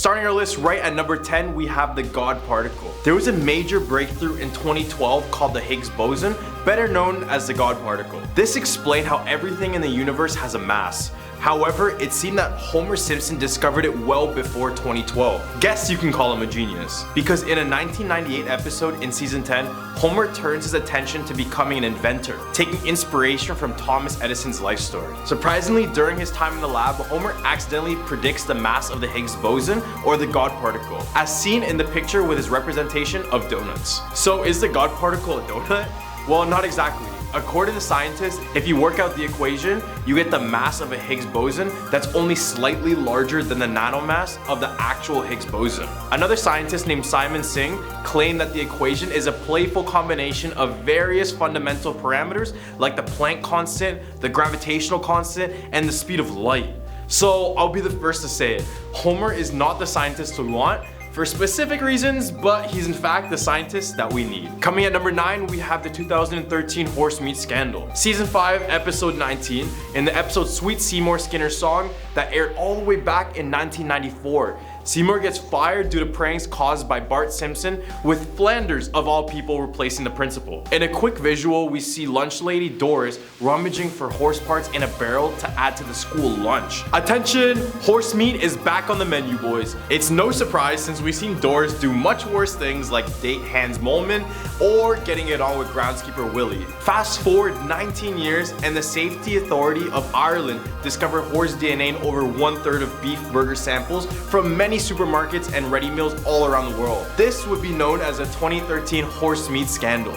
Starting our list right at number 10, we have the God particle. There was a major breakthrough in 2012 called the Higgs boson, better known as the God particle. This explained how everything in the universe has a mass. However, it seemed that Homer Simpson discovered it well before 2012. Guess you can call him a genius. Because in a 1998 episode in season 10, Homer turns his attention to becoming an inventor, taking inspiration from Thomas Edison's life story. Surprisingly, during his time in the lab, Homer accidentally predicts the mass of the Higgs boson, or the God particle, as seen in the picture with his representation of donuts. So is the God particle a donut? Well, not exactly. According to scientists, if you work out the equation, you get the mass of a Higgs boson that's only slightly larger than the nanomass of the actual Higgs boson. Another scientist named Simon Singh claimed that the equation is a playful combination of various fundamental parameters like the Planck constant, the gravitational constant, and the speed of light. So I'll be the first to say it, Homer is not the scientist we want, for specific reasons, but he's in fact the scientist that we need. Coming at number 9, we have the 2013 horse meat scandal. Season 5, episode 19, in the episode Sweet Seymour Skinner's song that aired all the way back in 1994. Seymour gets fired due to pranks caused by Bart Simpson, with Flanders of all people replacing the principal. In a quick visual, we see lunch lady Doris rummaging for horse parts in a barrel to add to the school lunch. Attention, horse meat is back on the menu, boys. It's no surprise since we've seen Doris do much worse things like date Hans Molman or getting it on with groundskeeper Willie. Fast forward 19 years and the Safety Authority of Ireland discovered horse DNA in over 1/3 of beef burger samples from many supermarkets and ready meals all around the world. This would be known as a 2013 horse meat scandal.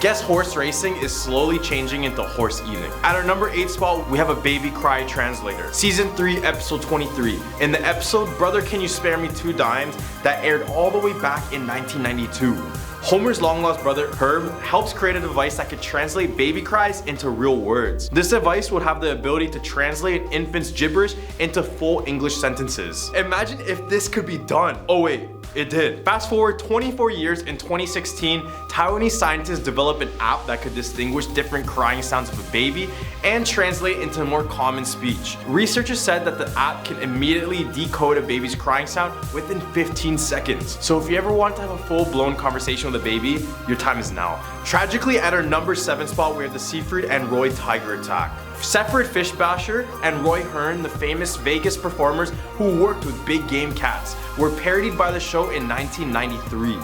Guess horse racing is slowly changing into horse eating. At our number 8 spot, we have a baby Cry Translator. Season 3, episode 23. In the episode Brother Can You Spare Me 2 Dimes that aired all the way back in 1992. Homer's long-lost brother, Herb, helps create a device that could translate baby cries into real words. This device would have the ability to translate an infant's gibberish into full English sentences. Imagine if this could be done. Oh wait, it did. Fast forward 24 years, in 2016, Taiwanese scientists developed an app that could distinguish different crying sounds of a baby and translate into more common speech. Researchers said that the app can immediately decode a baby's crying sound within 15 seconds. So if you ever want to have a full-blown conversation with a baby, your time is now. Tragically, at our number 7 spot, we have the Siegfried and Roy tiger attack. Separate Fishbasher and Roy Hearn, the famous Vegas performers who worked with big game cats, were parodied by the show in 1993.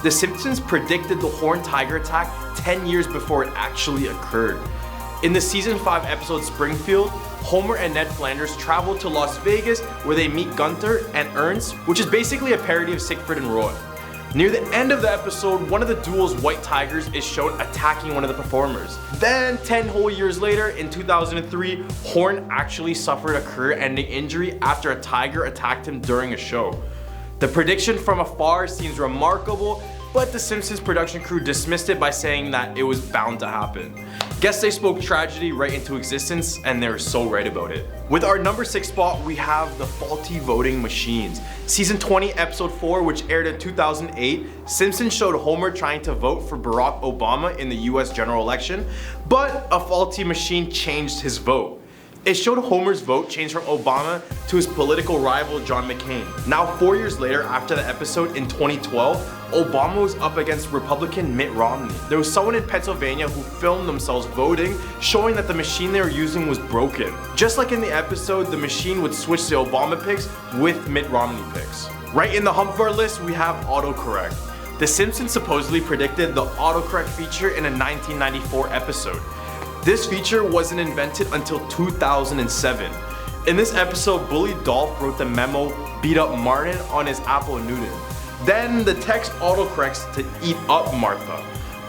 The Simpsons predicted the horned tiger attack 10 years before it actually occurred. In the season 5 episode Springfield, Homer and Ned Flanders travel to Las Vegas where they meet Gunther and Ernst, which is basically a parody of Siegfried and Roy. Near the end of the episode, one of the duo's white tigers is shown attacking one of the performers. Then 10 whole years later, in 2003, Horn actually suffered a career-ending injury after a tiger attacked him during a show. The prediction from afar seems remarkable, but the Simpsons production crew dismissed it by saying that it was bound to happen. Guess they spoke tragedy right into existence, and they were so right about it. With our number 6 spot, we have the faulty voting machines. Season 20, episode 4, which aired in 2008, Simpsons showed Homer trying to vote for Barack Obama in the US general election, but a faulty machine changed his vote. It showed Homer's vote change from Obama to his political rival John McCain. Now 4 years later, after the episode in 2012, Obama was up against Republican Mitt Romney. There was someone in Pennsylvania who filmed themselves voting, showing that the machine they were using was broken. Just like in the episode, the machine would switch the Obama picks with Mitt Romney picks. Right in the hump of our list, we have autocorrect. The Simpsons supposedly predicted the autocorrect feature in a 1994 episode. This feature wasn't invented until 2007. In this episode, Bully Dolph wrote the memo, beat up Martin on his Apple Newton. Then the text autocorrects to eat up Martha.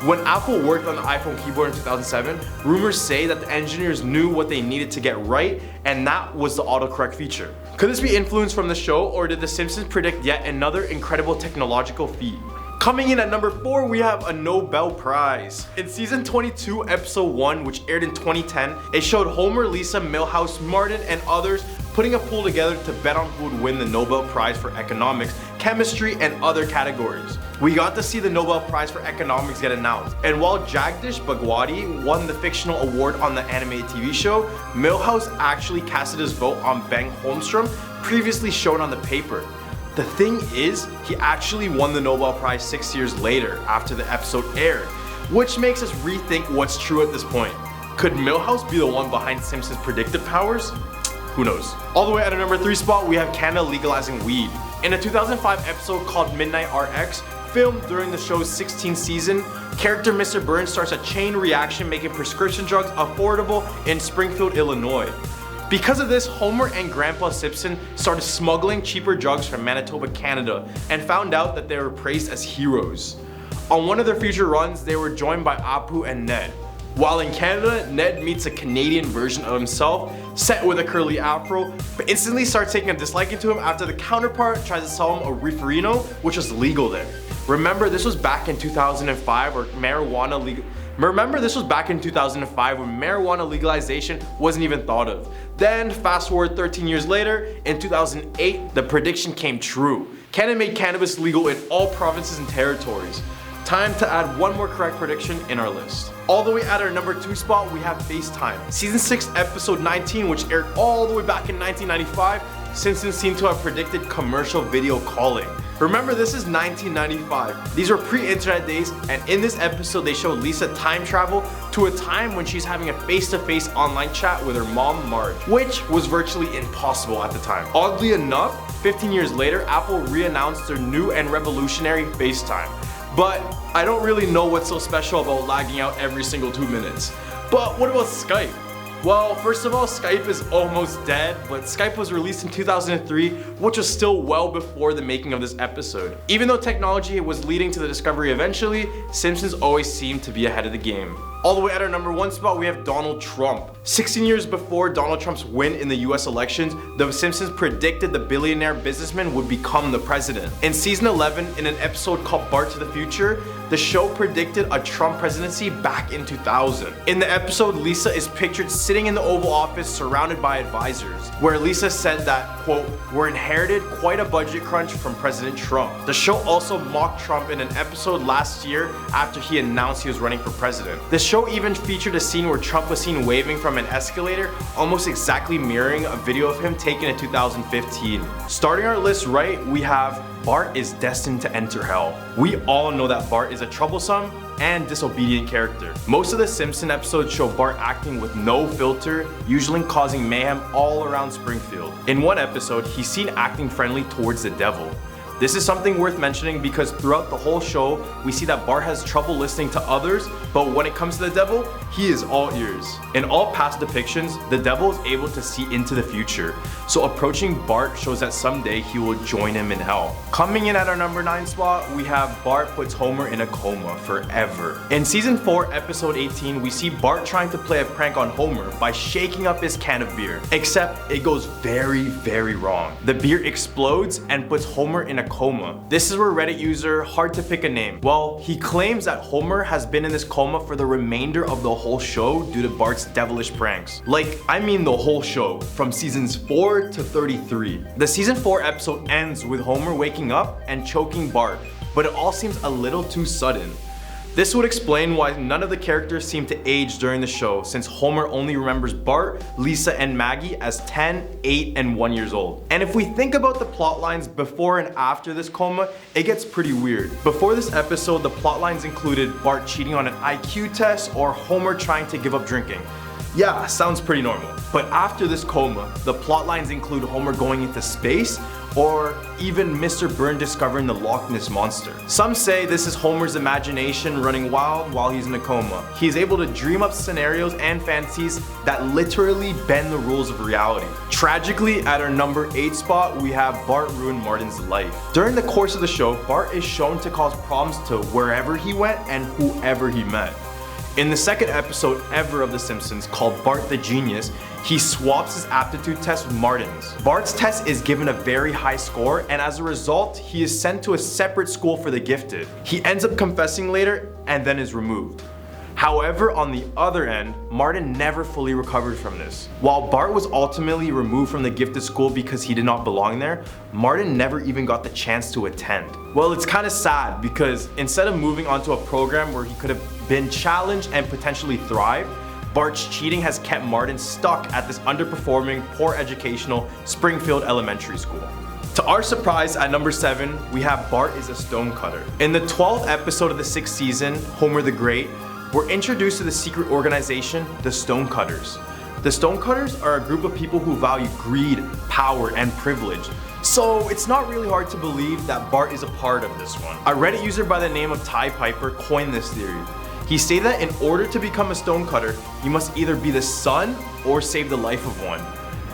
When Apple worked on the iPhone keyboard in 2007, rumors say that the engineers knew what they needed to get right, and that was the autocorrect feature. Could this be influenced from the show, or did The Simpsons predict yet another incredible technological feat? Coming in at number 4, we have a Nobel Prize. In season 22, episode 1, which aired in 2010, it showed Homer, Lisa, Milhouse, Martin, and others putting a pool together to bet on who would win the Nobel Prize for economics, chemistry, and other categories. We got to see the Nobel Prize for economics get announced, and while Jagdish Bhagwati won the fictional award on the animated TV show, Milhouse actually casted his vote on Ben Holmstrom, previously shown on the paper. The thing is, he actually won the Nobel Prize 6 years later after the episode aired, which makes us rethink what's true at this point. Could Milhouse be the one behind Simpsons' predictive powers? Who knows? All the way at our number 3 spot, we have Canada legalizing weed. In a 2005 episode called Midnight RX, filmed during the show's 16th season, character Mr. Burns starts a chain reaction making prescription drugs affordable in Springfield, Illinois. Because of this, Homer and Grandpa Simpson started smuggling cheaper drugs from Manitoba, Canada, and found out that they were praised as heroes. On one of their future runs, they were joined by Apu and Ned. While in Canada, Ned meets a Canadian version of himself, set with a curly afro, but instantly starts taking a disliking to him after the counterpart tries to sell him a reeferino, which was legal there. Remember, this was back in 2005 when marijuana legalization wasn't even thought of. Then, fast forward 13 years later, in 2008, the prediction came true. Canada made cannabis legal in all provinces and territories. Time to add one more correct prediction in our list. All the way at our number 2 spot, we have FaceTime. Season 6, episode 19, which aired all the way back in 1995, Simpsons seem to have predicted commercial video calling. Remember, this is 1995. These were pre-internet days, and in this episode they show Lisa time travel to a time when she's having a face-to-face online chat with her mom Marge, which was virtually impossible at the time. Oddly enough, 15 years later, Apple re-announced their new and revolutionary FaceTime. But I don't really know what's so special about lagging out every single 2 minutes. But what about Skype? Well, first of all, Skype is almost dead, but Skype was released in 2003, which was still well before the making of this episode. Even though technology was leading to the discovery eventually, Simpsons always seemed to be ahead of the game. All the way at our number 1 spot, we have Donald Trump. 16 years before Donald Trump's win in the US elections, The Simpsons predicted the billionaire businessman would become the president. In season 11, in an episode called Bart to the Future, the show predicted a Trump presidency back in 2000. In the episode, Lisa is pictured sitting in the Oval Office surrounded by advisors, where Lisa said that, quote, "We're inherited quite a budget crunch from President Trump." The show also mocked Trump in an episode last year after he announced he was running for president. The show even featured a scene where Trump was seen waving from an escalator, almost exactly mirroring a video of him taken in 2015. Starting our list right, we have Bart is destined to enter hell. We all know that Bart is a troublesome and disobedient character. Most of the Simpson episodes show Bart acting with no filter, usually causing mayhem all around Springfield. In one episode, he's seen acting friendly towards the devil. This is something worth mentioning because throughout the whole show, we see that Bart has trouble listening to others, but when it comes to the devil, he is all ears. In all past depictions, the devil is able to see into the future, so approaching Bart shows that someday he will join him in hell. Coming in at our number 9 spot, we have Bart puts Homer in a coma forever. In season 4, episode 18, we see Bart trying to play a prank on Homer by shaking up his can of beer, except it goes very, very wrong. The beer explodes and puts Homer in a coma. This is where Reddit user Hard to Pick a Name, well, he claims that Homer has been in this coma for the remainder of the whole show due to Bart's devilish pranks. Like, I mean the whole show, from seasons 4 to 33. The season 4 episode ends with Homer waking up and choking Bart, but it all seems a little too sudden. This would explain why none of the characters seem to age during the show, since Homer only remembers Bart, Lisa, and Maggie as 10, 8, and 1 years old. And if we think about the plot lines before and after this coma, it gets pretty weird. Before this episode, the plot lines included Bart cheating on an IQ test or Homer trying to give up drinking. Yeah, sounds pretty normal. But after this coma, the plot lines include Homer going into space, or even Mr. Burns discovering the Loch Ness Monster. Some say this is Homer's imagination running wild while he's in a coma. He's able to dream up scenarios and fantasies that literally bend the rules of reality. Tragically, at our number 8 spot, we have Bart ruin Martin's life. During the course of the show, Bart is shown to cause problems to wherever he went and whoever he met. In the second episode ever of The Simpsons, called Bart the Genius, he swaps his aptitude test with Martin's. Bart's test is given a very high score, and as a result, he is sent to a separate school for the gifted. He ends up confessing later and then is removed. However, on the other end, Martin never fully recovered from this. While Bart was ultimately removed from the gifted school because he did not belong there, Martin never even got the chance to attend. Well, it's kind of sad because instead of moving onto a program where he could have been challenged and potentially thrive, Bart's cheating has kept Martin stuck at this underperforming, poor educational Springfield elementary school. To our surprise, at number 7, we have Bart is a stonecutter. In the 12th episode of the 6th season, Homer the Great, we're introduced to the secret organization, the Stonecutters. The Stonecutters are a group of people who value greed, power, and privilege. So it's not really hard to believe that Bart is a part of this one. A Reddit user by the name of Ty Piper coined this theory. He stated that in order to become a stonecutter, you must either be the son or save the life of one.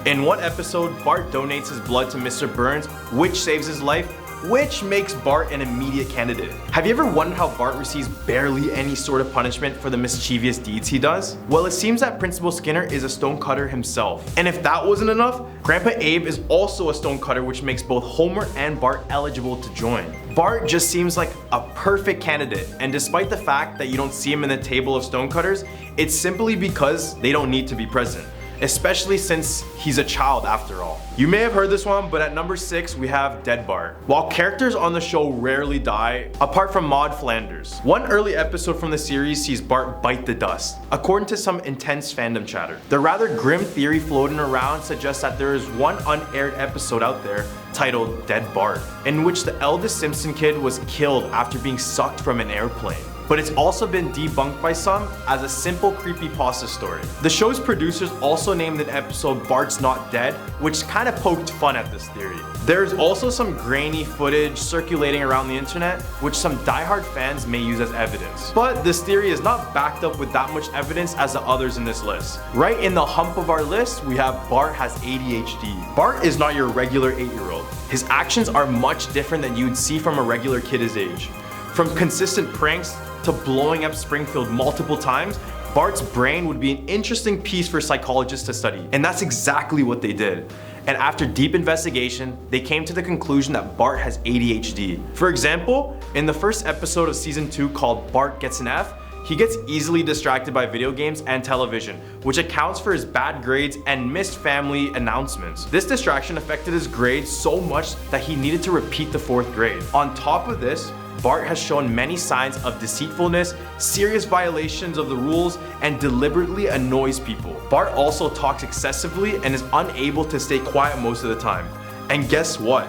In one episode, Bart donates his blood to Mr. Burns, which saves his life, which makes Bart an immediate candidate. Have you ever wondered how Bart receives barely any sort of punishment for the mischievous deeds he does? Well, it seems that Principal Skinner is a stonecutter himself. And if that wasn't enough, Grandpa Abe is also a stonecutter, which makes both Homer and Bart eligible to join. Bart just seems like a perfect candidate, and despite the fact that you don't see him in the table of stonecutters, it's simply because they don't need to be present. Especially since he's a child after all. You may have heard this one, but at number 6 we have Deadbar. While characters on the show rarely die, apart from Maud Flanders, one early episode from the series sees Bart bite the dust, according to some intense fandom chatter. The rather grim theory floating around suggests that there is one unaired episode out there titled Dead Bart, in which the eldest Simpson kid was killed after being sucked from an airplane. But it's also been debunked by some as a simple creepypasta story. The show's producers also named an episode Bart's Not Dead, which kind of poked fun at this theory. There's also some grainy footage circulating around the internet, which some diehard fans may use as evidence. But this theory is not backed up with that much evidence as the others in this list. Right in the hump of our list, we have Bart Has ADHD. Bart is not your regular 8-year-old. His actions are much different than you'd see from a regular kid his age. From consistent pranks to blowing up Springfield multiple times, Bart's brain would be an interesting piece for psychologists to study. And that's exactly what they did. And after deep investigation, they came to the conclusion that Bart has ADHD. For example, in the first episode of season 2 called Bart Gets an F, he gets easily distracted by video games and television, which accounts for his bad grades and missed family announcements. This distraction affected his grades so much that he needed to repeat the 4th grade. On top of this, Bart has shown many signs of deceitfulness, serious violations of the rules, and deliberately annoys people. Bart also talks excessively and is unable to stay quiet most of the time. And guess what?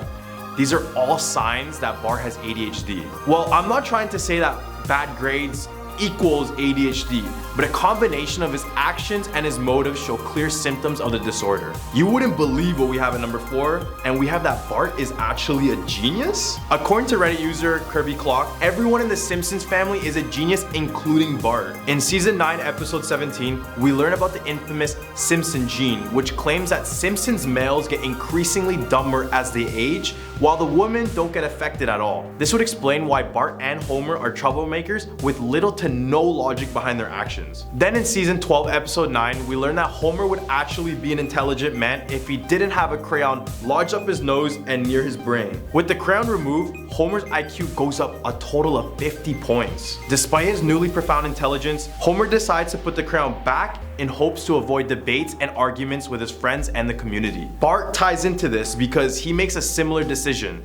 These are all signs that Bart has ADHD. Well, I'm not trying to say that bad grades equals ADHD, but a combination of his actions and his motives show clear symptoms of the disorder. You wouldn't believe what we have at number 4, and we have that Bart is actually a genius? According to Reddit user Kirby Clock, everyone in the Simpsons family is a genius, including Bart. In season 9, episode 17, we learn about the infamous Simpson gene, which claims that Simpsons males get increasingly dumber as they age, while the women don't get affected at all. This would explain why Bart and Homer are troublemakers with little to no logic behind their actions. Then in season 12, episode 9, we learn that Homer would actually be an intelligent man if he didn't have a crayon lodged up his nose and near his brain. With the crayon removed, Homer's IQ goes up a total of 50 points. Despite his newly profound intelligence, Homer decides to put the crayon back in hopes to avoid debates and arguments with his friends and the community. Bart ties into this because he makes a similar decision.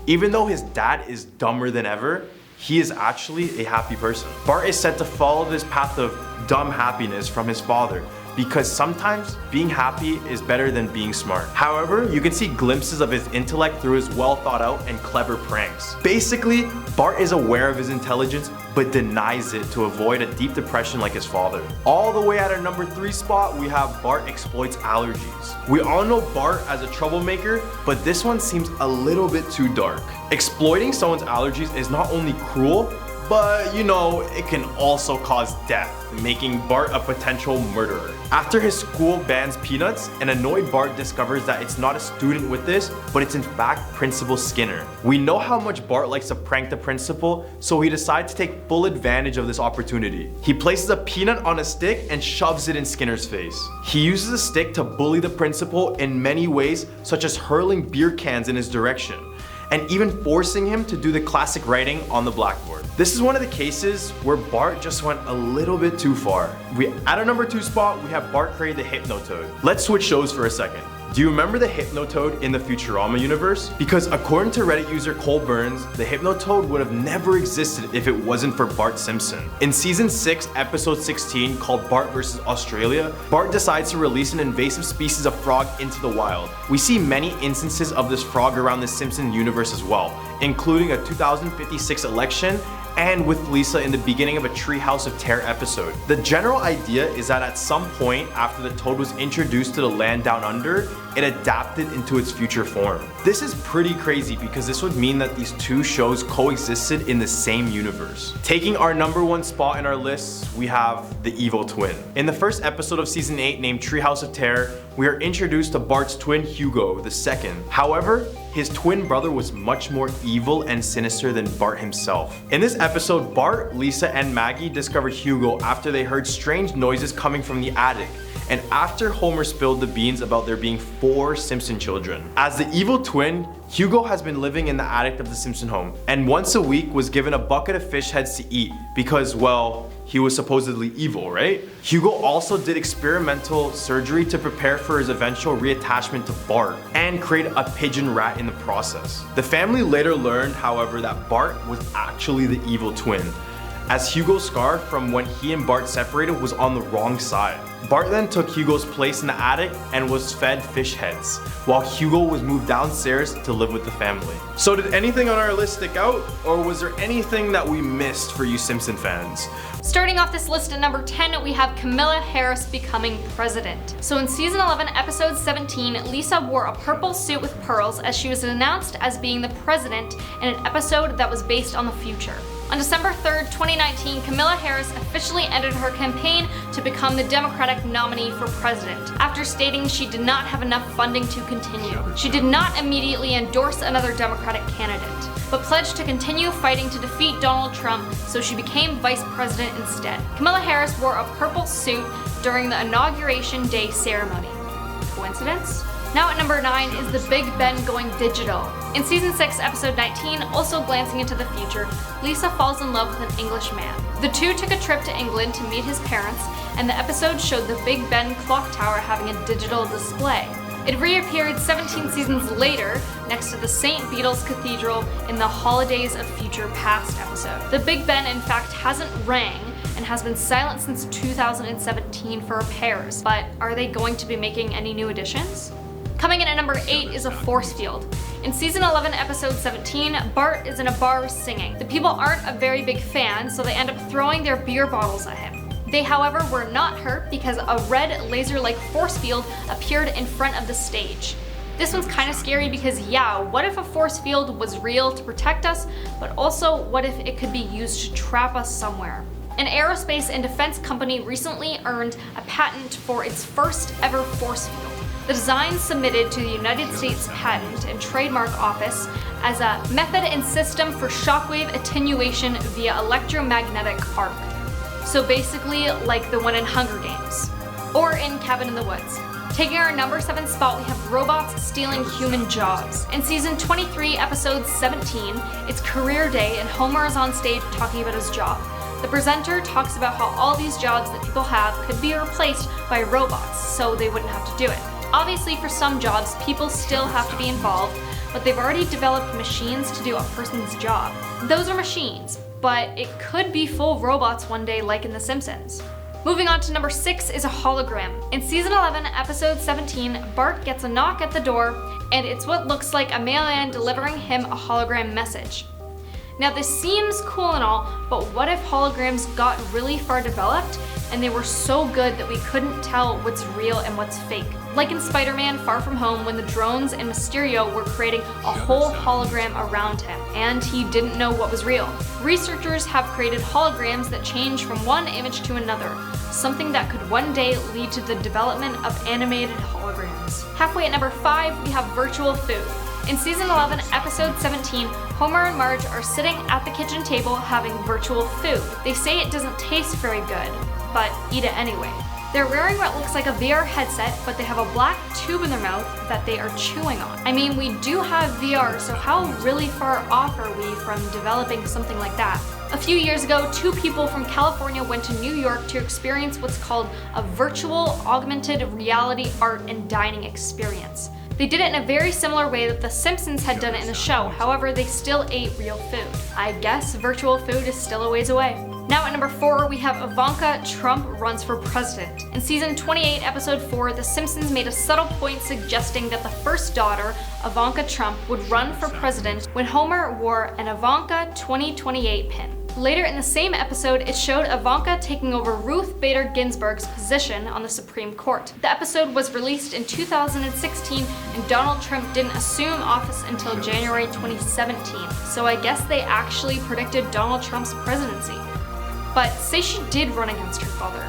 Even though his dad is dumber than ever, he is actually a happy person. Bart is said to follow this path of dumb happiness from his father, because sometimes being happy is better than being smart. However, you can see glimpses of his intellect through his well thought out and clever pranks. Basically, Bart is aware of his intelligence but denies it to avoid a deep depression like his father. All the way at our number 3 spot, we have Bart exploits allergies. We all know Bart as a troublemaker, but this one seems a little bit too dark. Exploiting someone's allergies is not only cruel, but you know, it can also cause death, making Bart a potential murderer. After his school bans peanuts, an annoyed Bart discovers that it's not a student with this, but it's in fact Principal Skinner. We know how much Bart likes to prank the principal, so he decides to take full advantage of this opportunity. He places a peanut on a stick and shoves it in Skinner's face. He uses the stick to bully the principal in many ways, such as hurling beer cans in his direction, and even forcing him to do the classic writing on the blackboard. This is one of the cases where Bart just went a little bit too far. At our number 2 spot, we have Bart create the Hypnotoad. Let's switch shows for a second. Do you remember the Hypnotoad in the Futurama universe? Because according to Reddit user Cole Burns, the Hypnotoad would have never existed if it wasn't for Bart Simpson. In season 6, episode 16, called Bart vs. Australia, Bart decides to release an invasive species of frog into the wild. We see many instances of this frog around the Simpson universe as well, including a 2056 election and with Lisa in the beginning of a Treehouse of Terror episode. The general idea is that at some point after the toad was introduced to the land down under, it adapted into its future form. This is pretty crazy because this would mean that these two shows coexisted in the same universe. Taking our #1 spot in our list, we have the evil twin. In the first episode of season 8 named Treehouse of Terror, we are introduced to Bart's twin Hugo II. However, his twin brother was much more evil and sinister than Bart himself. In this episode, Bart, Lisa, and Maggie discover Hugo after they heard strange noises coming from the attic, and after Homer spilled the beans about there being 4 Simpson children. As the evil twin, Hugo has been living in the attic of the Simpson home, and once a week was given a bucket of fish heads to eat because, well, he was supposedly evil, right? Hugo also did experimental surgery to prepare for his eventual reattachment to Bart and create a pigeon rat in the process. The family later learned, however, that Bart was actually the evil twin, as Hugo's scar from when he and Bart separated was on the wrong side. Bart then took Hugo's place in the attic and was fed fish heads, while Hugo was moved downstairs to live with the family. So did anything on our list stick out, or was there anything that we missed for you Simpson fans? Starting off this list at number 10, we have Camilla Harris becoming president. So in season 11, episode 17, Lisa wore a purple suit with pearls as she was announced as being the president in an episode that was based on the future. On December 3rd, 2019, Camilla Harris officially ended her campaign to become the Democratic nominee for president, after stating she did not have enough funding to continue. She did not immediately endorse another Democratic candidate, but pledged to continue fighting to defeat Donald Trump, so she became vice president instead. Camilla Harris wore a purple suit during the Inauguration Day ceremony. Coincidence? Now at number 9 is the Big Ben going digital. In season 6, episode 19, also glancing into the future, Lisa falls in love with an English man. The two took a trip to England to meet his parents, and the episode showed the Big Ben clock tower having a digital display. It reappeared 17 seasons later next to the St. Beetle's Cathedral in the Holidays of Future Past episode. The Big Ben in fact hasn't rang and has been silent since 2017 for repairs, but are they going to be making any new additions? Coming in at number 8 is a force field. In season 11, episode 17, Bart is in a bar singing. The people aren't a very big fan, so they end up throwing their beer bottles at him. They, however, were not hurt because a red laser-like force field appeared in front of the stage. This one's kind of scary because, yeah, what if a force field was real to protect us, but also what if it could be used to trap us somewhere? An aerospace and defense company recently earned a patent for its first ever force field. The design submitted to the United States Patent and Trademark Office as a method and system for shockwave attenuation via electromagnetic arc. So basically like the one in Hunger Games, or in Cabin in the Woods. Taking our number 7 spot, we have robots stealing human jobs. In season 23, episode 17, it's career day and Homer is on stage talking about his job. The presenter talks about how all these jobs that people have could be replaced by robots, so they wouldn't have to do it. Obviously, for some jobs, people still have to be involved, but they've already developed machines to do a person's job. Those are machines, but it could be full robots one day like in The Simpsons. Moving on to number 6 is a hologram. In season 11, episode 17, Bart gets a knock at the door, and it's what looks like a mailman delivering him a hologram message. Now this seems cool and all, but what if holograms got really far developed and they were so good that we couldn't tell what's real and what's fake? Like in Spider-Man Far From Home, when the drones and Mysterio were creating a whole hologram around him, and he didn't know what was real. Researchers have created holograms that change from one image to another, something that could one day lead to the development of animated holograms. Halfway at number 5, we have virtual food. In season 11, episode 17, Homer and Marge are sitting at the kitchen table having virtual food. They say it doesn't taste very good, but eat it anyway. They're wearing what looks like a VR headset, but they have a black tube in their mouth that they are chewing on. I mean, we do have VR, so how really far off are we from developing something like that? A few years ago, 2 people from California went to New York to experience what's called a virtual augmented reality art and dining experience. They did it in a very similar way that the Simpsons had done it in the show, however they still ate real food. I guess virtual food is still a ways away. Now at number 4, we have Ivanka Trump runs for president. In season 28, episode 4, The Simpsons made a subtle point suggesting that the first daughter, Ivanka Trump, would run for president when Homer wore an Ivanka 2028 pin. Later in the same episode, it showed Ivanka taking over Ruth Bader Ginsburg's position on the Supreme Court. The episode was released in 2016, and Donald Trump didn't assume office until January 2017, so I guess they actually predicted Donald Trump's presidency. But say she did run against her father.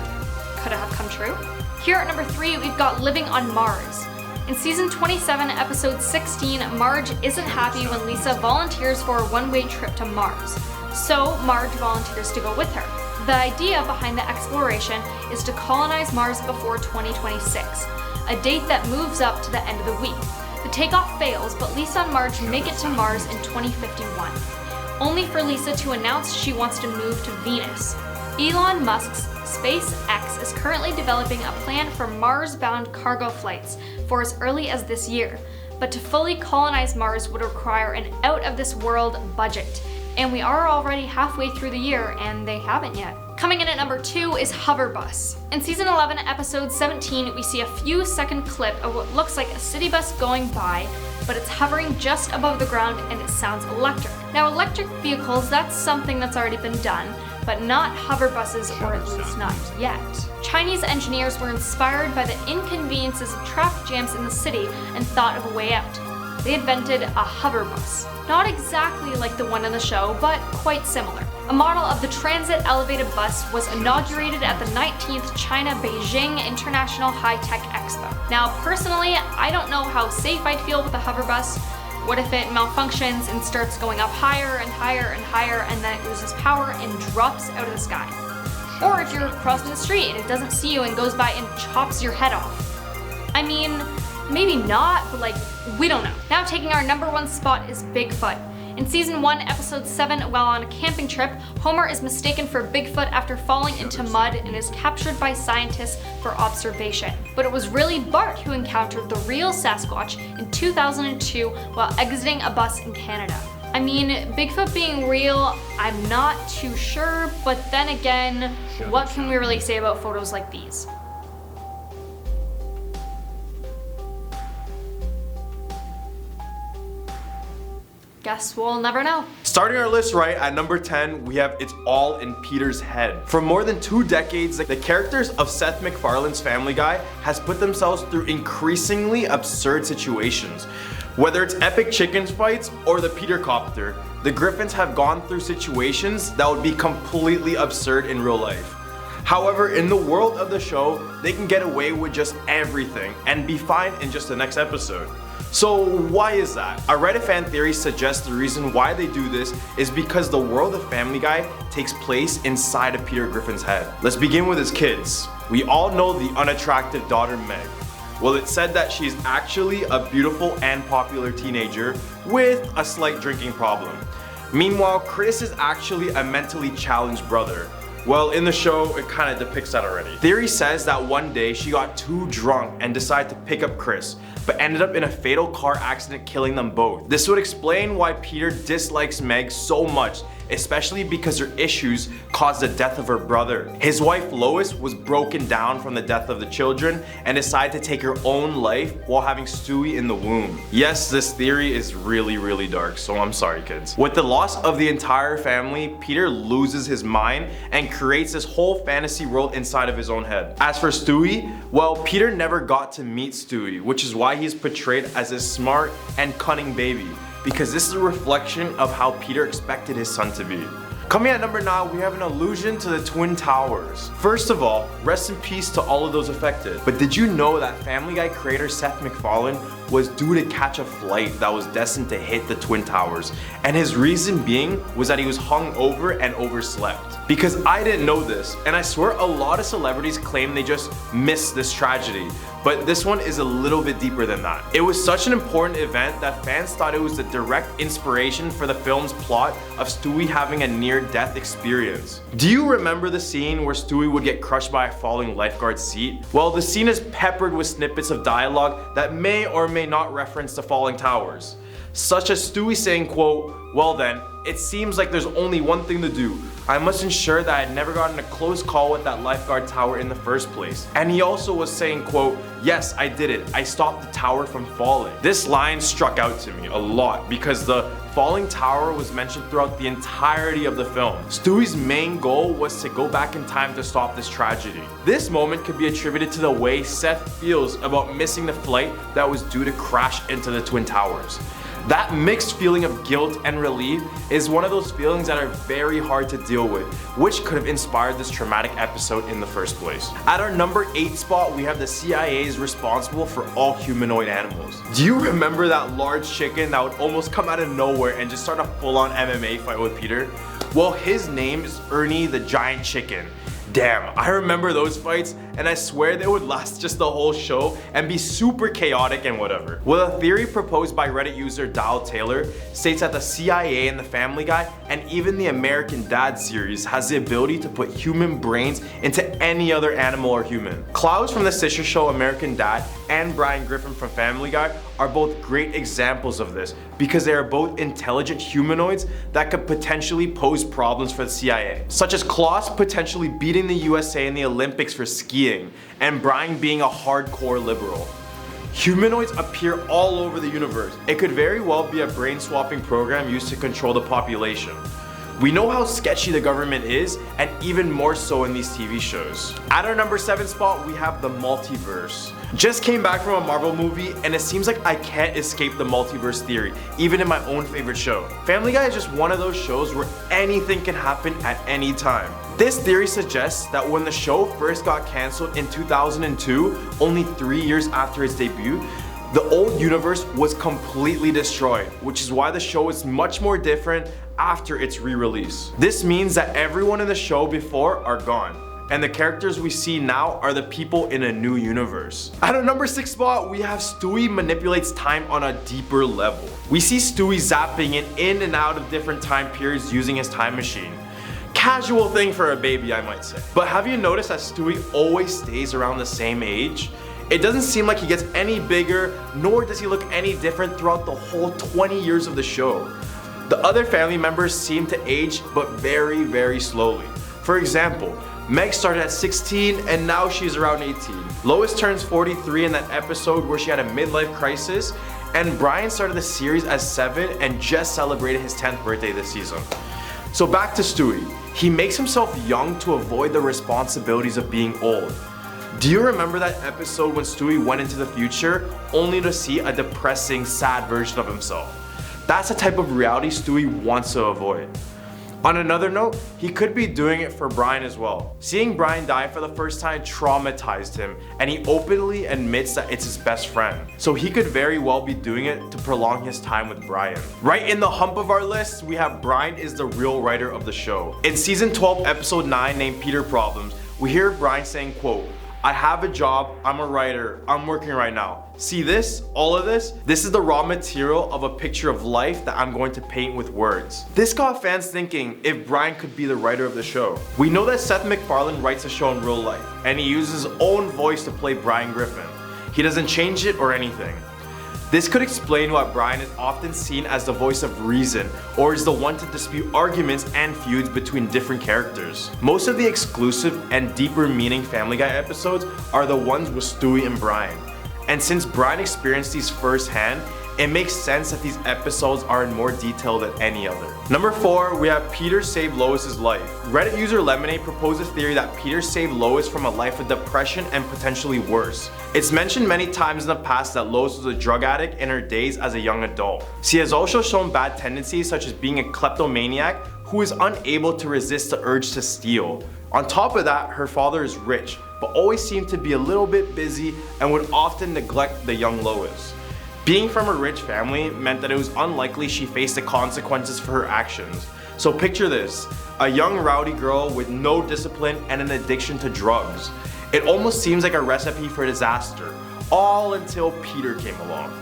Could it have come true? Here at number 3, we've got Living on Mars. In season 27, episode 16, Marge isn't happy when Lisa volunteers for a one-way trip to Mars. So Marge volunteers to go with her. The idea behind the exploration is to colonize Mars before 2026, a date that moves up to the end of the week. The takeoff fails, but Lisa and Marge make it to Mars in 2051. Only for Lisa to announce she wants to move to Venus. Elon Musk's SpaceX is currently developing a plan for Mars-bound cargo flights for as early as this year, but to fully colonize Mars would require an out-of-this-world budget, and we are already halfway through the year and they haven't yet. Coming in at number 2 is Hoverbus. In season 11, episode 17, we see a few second clip of what looks like a city bus going by, but it's hovering just above the ground and it sounds electric. Now electric vehicles, that's something that's already been done, but not hover buses, or at least not yet. Chinese engineers were inspired by the inconveniences of traffic jams in the city and thought of a way out. They invented a hover bus. Not exactly like the one in the show, but quite similar. A model of the transit elevated bus was inaugurated at the 19th China Beijing International High-Tech Expo. Now personally, I don't know how safe I'd feel with a hover bus. What if it malfunctions and starts going up higher and higher and higher and then it loses power and drops out of the sky? Or if you're crossing the street and it doesn't see you and goes by and chops your head off. I mean, maybe not, but like, we don't know. Now taking our number 1 spot is Bigfoot. In season 1, episode 7, while on a camping trip, Homer is mistaken for Bigfoot after falling into mud and is captured by scientists for observation. But it was really Bart who encountered the real Sasquatch in 2002 while exiting a bus in Canada. I mean, Bigfoot being real, I'm not too sure, but then again, what can we really say about photos like these? Guess we'll never know. Starting our list right at number 10, we have It's All in Peter's Head. For more than 2 decades, the characters of Seth MacFarlane's Family Guy has put themselves through increasingly absurd situations. Whether it's epic chicken fights or the Peter Copter, the Griffins have gone through situations that would be completely absurd in real life. However, in the world of the show, they can get away with just everything and be fine in just the next episode. So why is that? A Reddit fan theory suggests the reason why they do this is because the world of Family Guy takes place inside of Peter Griffin's head. Let's begin with his kids. We all know the unattractive daughter Meg. Well, it's said that she's actually a beautiful and popular teenager with a slight drinking problem. Meanwhile, Chris is actually a mentally challenged brother. Well, in the show, it kind of depicts that already. Theory says that one day she got too drunk and decided to pick up Chris, but ended up in a fatal car accident killing them both. This would explain why Peter dislikes Meg so much, especially because her issues caused the death of her brother. His wife Loiss was broken down from the death of the children and decided to take her own life while having Stewie in the womb. Yes, this theory is really dark, so I'm sorry kids. With the loss of the entire family, Peter loses his mind and creates this whole fantasy world inside of his own head. As for Stewie, well, Peter never got to meet Stewie, which is why he's portrayed as a smart and cunning baby, because this is a reflection of how Peter expected his son to be. Coming at number 9, we have an allusion to the Twin Towers. First of all, rest in peace to all of those affected. But did you know that Family Guy creator Seth MacFarlane was due to catch a flight that was destined to hit the Twin Towers, and his reason being was that he was hung over and overslept. Because I didn't know this, and I swear a lot of celebrities claim they just missed this tragedy, but this one is a little bit deeper than that. It was such an important event that fans thought it was the direct inspiration for the film's plot of Stewie having a near-death experience. Do you remember the scene where Stewie would get crushed by a falling lifeguard seat? Well, the scene is peppered with snippets of dialogue that may or may not reference the falling towers, such as Stewie saying, quote, "Well then, it seems like there's only one thing to do. I must ensure that I had never gotten a close call with that lifeguard tower in the first place." And he also was saying, quote, "Yes, I did it. I stopped the tower from falling." This line struck out to me a lot because the falling tower was mentioned throughout the entirety of the film. Stewie's main goal was to go back in time to stop this tragedy. This moment could be attributed to the way Seth feels about missing the flight that was due to crash into the Twin Towers. That mixed feeling of guilt and relief is one of those feelings that are very hard to deal with, which could have inspired this traumatic episode in the first place. At our number 8 spot, we have the CIA is responsible for all humanoid animals. Do you remember that large chicken that would almost come out of nowhere and just start a full-on MMA fight with Peter? Well, his name is Ernie the Giant Chicken. Damn, I remember those fights, and I swear they would last just the whole show and be super chaotic and whatever. Well, a theory proposed by Reddit user Dial Taylor states that the CIA and the Family Guy and even the American Dad series has the ability to put human brains into any other animal or human. Klaus from the sister show American Dad and Brian Griffin from Family Guy are both great examples of this because they are both intelligent humanoids that could potentially pose problems for the CIA, such as Klaus potentially beating the USA in the Olympics for skiing and Brian being a hardcore liberal. Humanoids appear all over the universe. It could very well be a brain swapping program used to control the population. We know how sketchy the government is, and even more so in these TV shows. At our number 7 spot, we have the Multiverse. Just came back from a Marvel movie, and it seems like I can't escape the multiverse theory, even in my own favorite show. Family Guy is just one of those shows where anything can happen at any time. This theory suggests that when the show first got cancelled in 2002, only 3 years after its debut, the old universe was completely destroyed, which is why the show is much more different after its re-release. This means that everyone in the show before are gone, and the characters we see now are the people in a new universe. At our number 6 spot, we have Stewie manipulates time on a deeper level. We see Stewie zapping in and out of different time periods using his time machine. Casual thing for a baby, I might say. But have you noticed that Stewie always stays around the same age? It doesn't seem like he gets any bigger, nor does he look any different throughout the whole 20 years of the show. The other family members seem to age, but very, very slowly. For example, Meg started at 16 and now she's around 18. Loiss turns 43 in that episode where she had a midlife crisis, and Brian started the series as 7 and just celebrated his 10th birthday this season. So back to Stewie. He makes himself young to avoid the responsibilities of being old. Do you remember that episode when Stewie went into the future only to see a depressing, sad version of himself? That's the type of reality Stewie wants to avoid. On another note, he could be doing it for Brian as well. Seeing Brian die for the first time traumatized him, and he openly admits that it's his best friend. So he could very well be doing it to prolong his time with Brian. Right in the hump of our list, we have Brian is the real writer of the show. In season 12, episode 9, named Peter Problems, we hear Brian saying, quote, "I have a job, I'm a writer, I'm working right now. See this, all of this? This is the raw material of a picture of life that I'm going to paint with words." This got fans thinking if Brian could be the writer of the show. We know that Seth MacFarlane writes the show in real life, and he uses his own voice to play Brian Griffin. He doesn't change it or anything. This could explain why Brian is often seen as the voice of reason, or is the one to dispute arguments and feuds between different characters. Most of the exclusive and deeper meaning Family Guy episodes are the ones with Stewie and Brian. And since Brian experienced these firsthand, it makes sense that these episodes are in more detail than any other. Number 4, we have Peter saved Lois's life. Reddit user Lemonade proposed a theory that Peter saved Loiss from a life of depression and potentially worse. It's mentioned many times in the past that Loiss was a drug addict in her days as a young adult. She has also shown bad tendencies such as being a kleptomaniac who is unable to resist the urge to steal. On top of that, her father is rich, but always seemed to be a little bit busy and would often neglect the young Loiss. Being from a rich family meant that it was unlikely she faced the consequences for her actions. So picture this, a young rowdy girl with no discipline and an addiction to drugs. It almost seems like a recipe for disaster, all until Peter came along.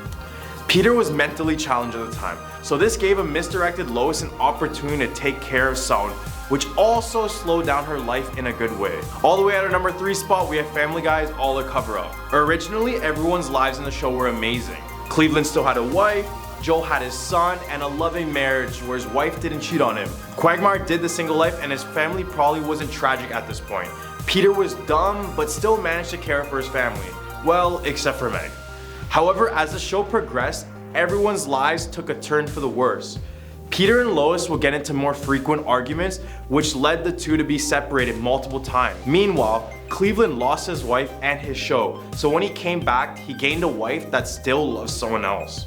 Peter was mentally challenged at the time, so this gave a misdirected Loiss an opportunity to take care of someone, which also slowed down her life in a good way. All the way at our number 3 spot, we have Family Guy's All a Cover-Up. Originally, everyone's lives in the show were amazing. Cleveland still had a wife, Joel had his son, and a loving marriage where his wife didn't cheat on him. Quagmire did the single life and his family probably wasn't tragic at this point. Peter was dumb, but still managed to care for his family. Well, except for Meg. However, as the show progressed, everyone's lives took a turn for the worse. Peter and Loiss will get into more frequent arguments, which led the two to be separated multiple times. Meanwhile, Cleveland lost his wife and his show, so when he came back, he gained a wife that still loves someone else.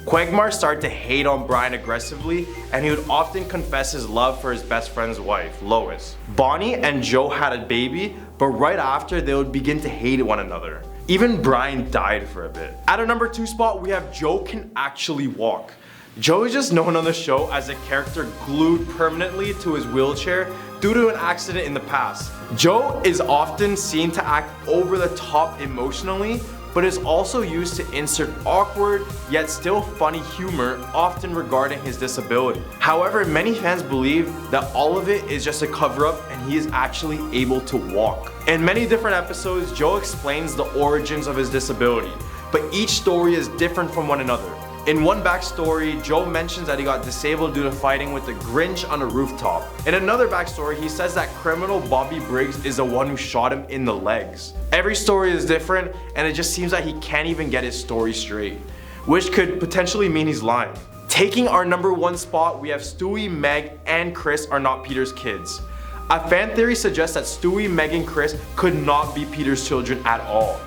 Quagmire started to hate on Brian aggressively, and he would often confess his love for his best friend's wife, Loiss. Bonnie and Joe had a baby, but right after they would begin to hate one another. Even Brian died for a bit. At our number 2 spot, we have Joe Can Actually Walk. Joe is just known on the show as a character glued permanently to his wheelchair due to an accident in the past. Joe is often seen to act over the top emotionally, but is also used to insert awkward yet still funny humor, often regarding his disability. However, many fans believe that all of it is just a cover-up and he is actually able to walk. In many different episodes, Joe explains the origins of his disability, but each story is different from one another. In one backstory, Joe mentions that he got disabled due to fighting with the Grinch on a rooftop. In another backstory, he says that criminal Bobby Briggs is the one who shot him in the legs. Every story is different, and it just seems that he can't even get his story straight, which could potentially mean he's lying. Taking our number 1 spot, we have Stewie, Meg, and Chris are not Peter's kids. A fan theory suggests that Stewie, Meg, and Chris could not be Peter's children at all.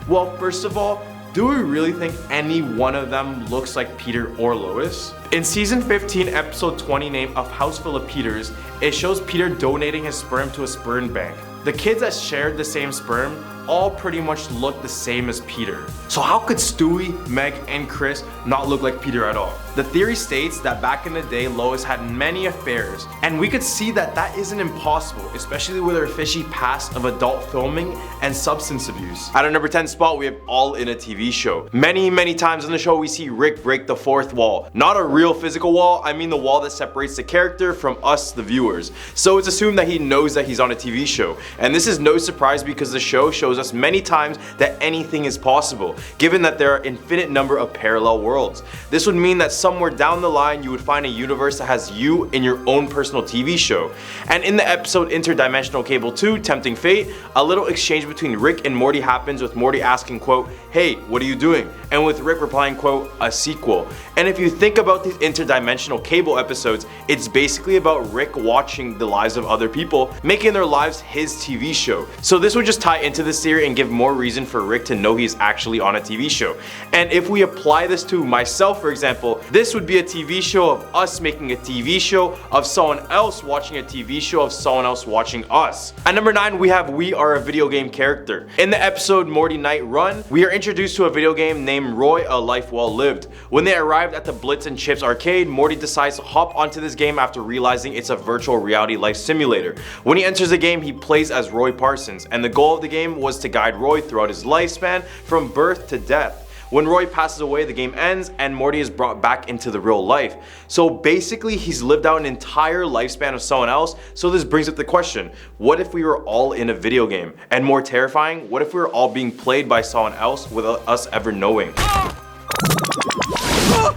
Well, first of all, do we really think any one of them looks like Peter or Loiss? In season 15, episode 20 named A House Full of Peters, it shows Peter donating his sperm to a sperm bank. The kids that shared the same sperm all pretty much look the same as Peter. So how could Stewie, Meg, and Chris not look like Peter at all? The theory states that back in the day, Loiss had many affairs, and we could see that that isn't impossible, especially with her fishy past of adult filming and substance abuse. At our number 10 spot, we have All in a TV Show. Many times on the show, we see Rick break the 4th wall. Not a real physical wall, I mean the wall that separates the character from us, the viewers. So it's assumed that he knows that he's on a TV show. And this is no surprise because the show shows us many times that anything is possible, given that there are an infinite number of parallel worlds. This would mean that somewhere down the line you would find a universe that has you in your own personal TV show. And in the episode Interdimensional Cable 2, Tempting Fate, a little exchange between Rick and Morty happens with Morty asking, quote, "Hey, what are you doing?" And with Rick replying, quote, "A sequel." And if you think about these interdimensional cable episodes, it's basically about Rick watching the lives of other people, making their lives his TV show. So this would just tie into this theory and give more reason for Rick to know he's actually on a TV show. And if we apply this to myself, for example, this would be a TV show of us making a TV show of someone else watching a TV show of someone else watching us. At number 9, we have We Are a Video Game Character. In the episode Morty Night Run, we are introduced to a video game named Roy, A Life Well Lived. When they arrived at the Blitz and Chips arcade, Morty decides to hop onto this game after realizing it's a virtual reality life simulator. When he enters the game, he plays as Roy Parsons, and the goal of the game was to guide Roy throughout his lifespan from birth to death. When Roy passes away, the game ends and Morty is brought back into the real life. So basically, he's lived out an entire lifespan of someone else. So this brings up the question, what if we were all in a video game? And more terrifying, what if we were all being played by someone else without us ever knowing?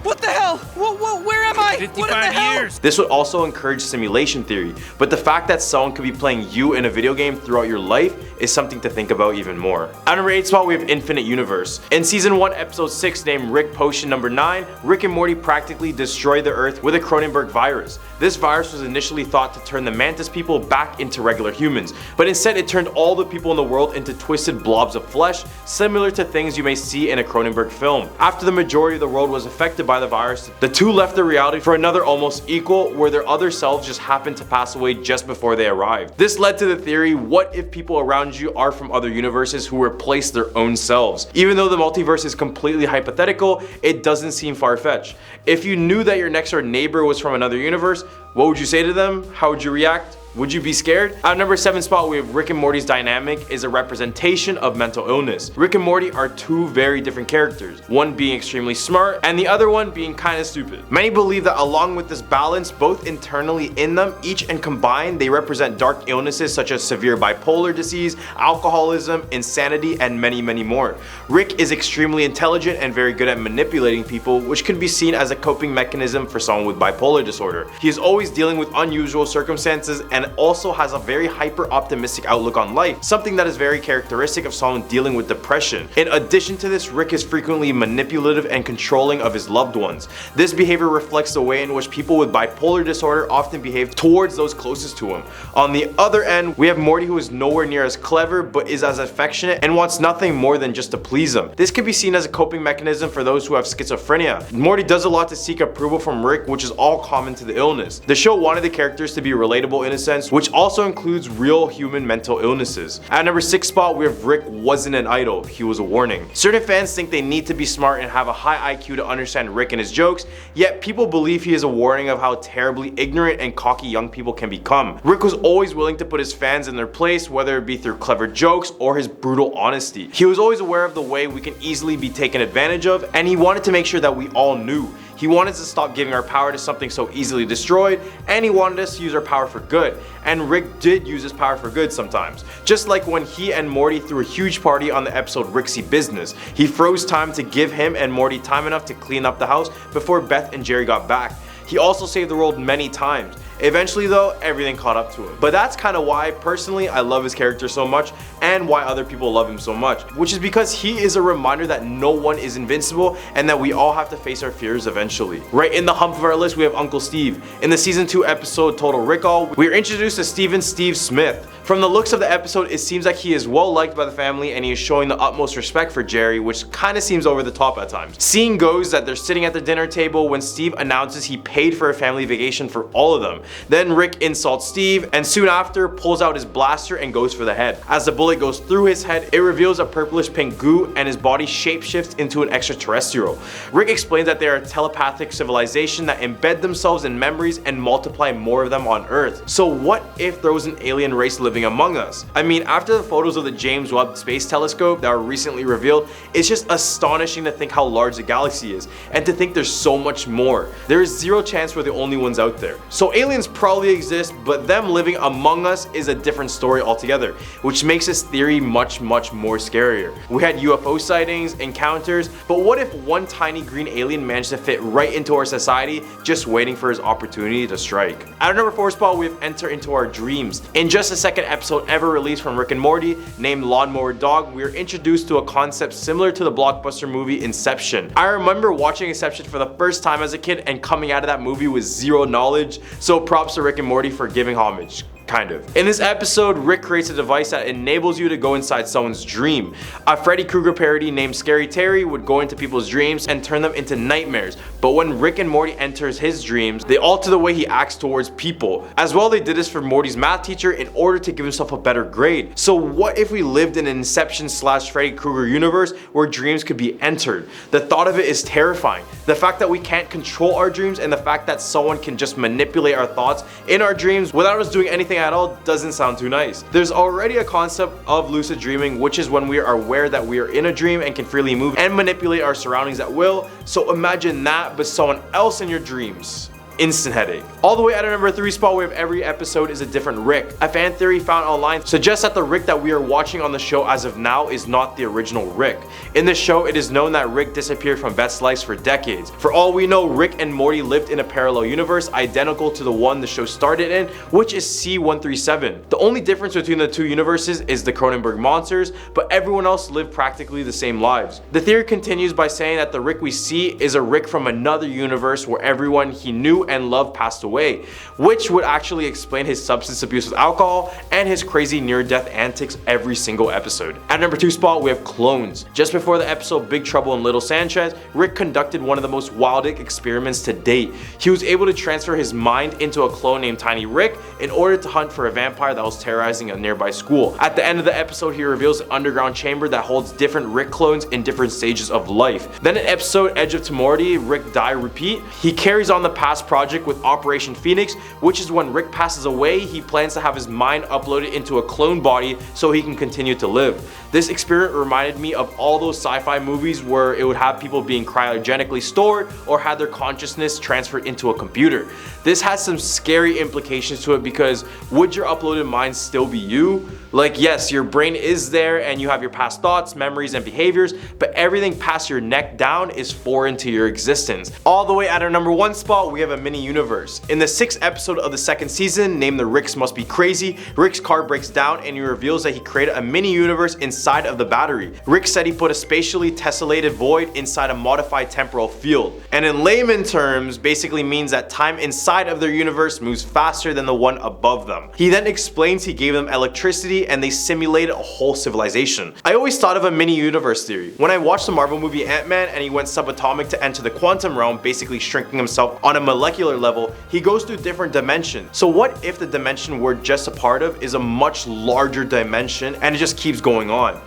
What the hell? Where am I? 55 years. This would also encourage simulation theory, but the fact that someone could be playing you in a video game throughout your life is something to think about even more. At number 8 spot, we have Infinite Universe. In season 1, episode 6, named Rick Potion number 9, Rick and Morty practically destroy the Earth with a Cronenberg virus. This virus was initially thought to turn the Mantis people back into regular humans, but instead it turned all the people in the world into twisted blobs of flesh, similar to things you may see in a Cronenberg film. After the majority of the world was affected by the virus, the two left the reality for another almost equal, where their other selves just happened to pass away just before they arrived. This led to the theory, what if people around you are from other universes who replace their own selves? Even though the multiverse is completely hypothetical, it doesn't seem far-fetched. If you knew that your next door neighbor was from another universe, what would you say to them? How would you react? Would you be scared? At number 7 spot, we have Rick and Morty's dynamic is a representation of mental illness. Rick and Morty are two very different characters, one being extremely smart and the other one being kinda stupid. Many believe that along with this balance, both internally in them, each and combined, they represent dark illnesses such as severe bipolar disease, alcoholism, insanity, and many, many more. Rick is extremely intelligent and very good at manipulating people, which could be seen as a coping mechanism for someone with bipolar disorder. He is always dealing with unusual circumstances and also has a very hyper optimistic outlook on life, something that is very characteristic of someone dealing with depression. In addition to this, Rick is frequently manipulative and controlling of his loved ones. This behavior reflects the way in which people with bipolar disorder often behave towards those closest to him. On the other end, we have Morty, who is nowhere near as clever but is as affectionate and wants nothing more than just to please him. This can be seen as a coping mechanism for those who have schizophrenia. Morty does a lot to seek approval from Rick, which is all common to the illness. The show wanted the characters to be relatable in a sense, which also includes real human mental illnesses. At number 6 spot, we have Rick wasn't an idol, he was a warning. Certain fans think they need to be smart and have a high IQ to understand Rick and his jokes, yet people believe he is a warning of how terribly ignorant and cocky young people can become. Rick was always willing to put his fans in their place, whether it be through clever jokes or his brutal honesty. He was always aware of the way we can easily be taken advantage of, and he wanted to make sure that we all knew. He wanted to stop giving our power to something so easily destroyed, and he wanted us to use our power for good. And Rick did use his power for good sometimes. Just like when he and Morty threw a huge party on the episode Rick's Business. He froze time to give him and Morty time enough to clean up the house before Beth and Jerry got back. He also saved the world many times. Eventually though, everything caught up to him. But that's kind of why personally I love his character so much, and why other people love him so much, which is because he is a reminder that no one is invincible and that we all have to face our fears eventually. Right in the hump of our list, we have Uncle Steve. In the season 2 episode Total Recall, we are introduced to Steve Smith. From the looks of the episode, it seems like he is well liked by the family and he is showing the utmost respect for Jerry, which kind of seems over the top at times. Scene goes that they're sitting at the dinner table when Steve announces he paid for a family vacation for all of them. Then Rick insults Steve and soon after pulls out his blaster and goes for the head. As the bullet goes through his head, it reveals a purplish pink goo and his body shapeshifts into an extraterrestrial. Rick explains that they are a telepathic civilization that embed themselves in memories and multiply more of them on Earth. So what if there was an alien race living among us? I mean, after the photos of the James Webb Space Telescope that were recently revealed, it's just astonishing to think how large the galaxy is and to think there's so much more. There is zero chance we're the only ones out there. So aliens probably exist, but them living among us is a different story altogether, which makes this theory much more scarier. We had UFO sightings, encounters, but what if one tiny green alien managed to fit right into our society, just waiting for his opportunity to strike? At our number 4 spot, we have Enter Into Our Dreams. In just the second episode ever released from Rick and Morty, named Lawnmower Dog, we are introduced to a concept similar to the blockbuster movie Inception. I remember watching Inception for the first time as a kid and coming out of that movie with zero knowledge, so props to Rick and Morty for giving homage. Kind of. In this episode, Rick creates a device that enables you to go inside someone's dream. A Freddy Krueger parody named Scary Terry would go into people's dreams and turn them into nightmares. But when Rick and Morty enters his dreams, they alter the way he acts towards people. As well, they did this for Morty's math teacher in order to give himself a better grade. So what if we lived in an Inception / Freddy Krueger universe where dreams could be entered? The thought of it is terrifying. The fact that we can't control our dreams and the fact that someone can just manipulate our thoughts in our dreams without us doing anything at all doesn't sound too nice. There's already a concept of lucid dreaming, which is when we are aware that we are in a dream and can freely move and manipulate our surroundings at will. So imagine that, but someone else in your dreams. Instant headache. All the way at our number 3 spot, we have every episode is a different Rick. A fan theory found online suggests that the Rick that we are watching on the show as of now is not the original Rick. In the show, it is known that Rick disappeared from Beth's life for decades. For all we know, Rick and Morty lived in a parallel universe identical to the one the show started in, which is C-137. The only difference between the two universes is the Cronenberg monsters, but everyone else lived practically the same lives. The theory continues by saying that the Rick we see is a Rick from another universe where everyone he knew knew and loved passed away, which would actually explain his substance abuse with alcohol and his crazy near-death antics every single episode. At number 2 spot, we have clones. Just before the episode Big Trouble in Little Sanchez, Rick conducted one of the most wild experiments to date. He was able to transfer his mind into a clone named Tiny Rick in order to hunt for a vampire that was terrorizing a nearby school. At the end of the episode, he reveals an underground chamber that holds different Rick clones in different stages of life. Then in episode Edge of Tomorrow, Rick Die Repeat, he carries on the past project with Operation Phoenix, which is when Rick passes away, he plans to have his mind uploaded into a clone body so he can continue to live. This experiment reminded me of all those sci-fi movies where it would have people being cryogenically stored or had their consciousness transferred into a computer. This has some scary implications to it because would your uploaded mind still be you? Like, yes, your brain is there and you have your past thoughts, memories, and behaviors, but everything past your neck down is foreign to your existence. All the way at our number 1 spot, we have a mini universe. In the 6th episode of the 2nd season, named The Ricks Must Be Crazy, Rick's car breaks down and he reveals that he created a mini universe inside of the battery. Rick said he put a spatially tessellated void inside a modified temporal field. And in layman terms, basically means that time inside of their universe moves faster than the one above them. He then explains he gave them electricity and they simulated a whole civilization. I always thought of a mini universe theory. When I watched the Marvel movie Ant-Man and he went subatomic to enter the quantum realm, basically shrinking himself on a molecular level, he goes through different dimensions. So what if the dimension we're just a part of is a much larger dimension and it just keeps going on?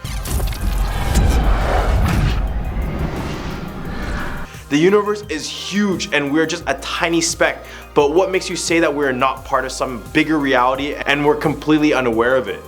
The universe is huge and we're just a tiny speck, but what makes you say that we're not part of some bigger reality and we're completely unaware of it?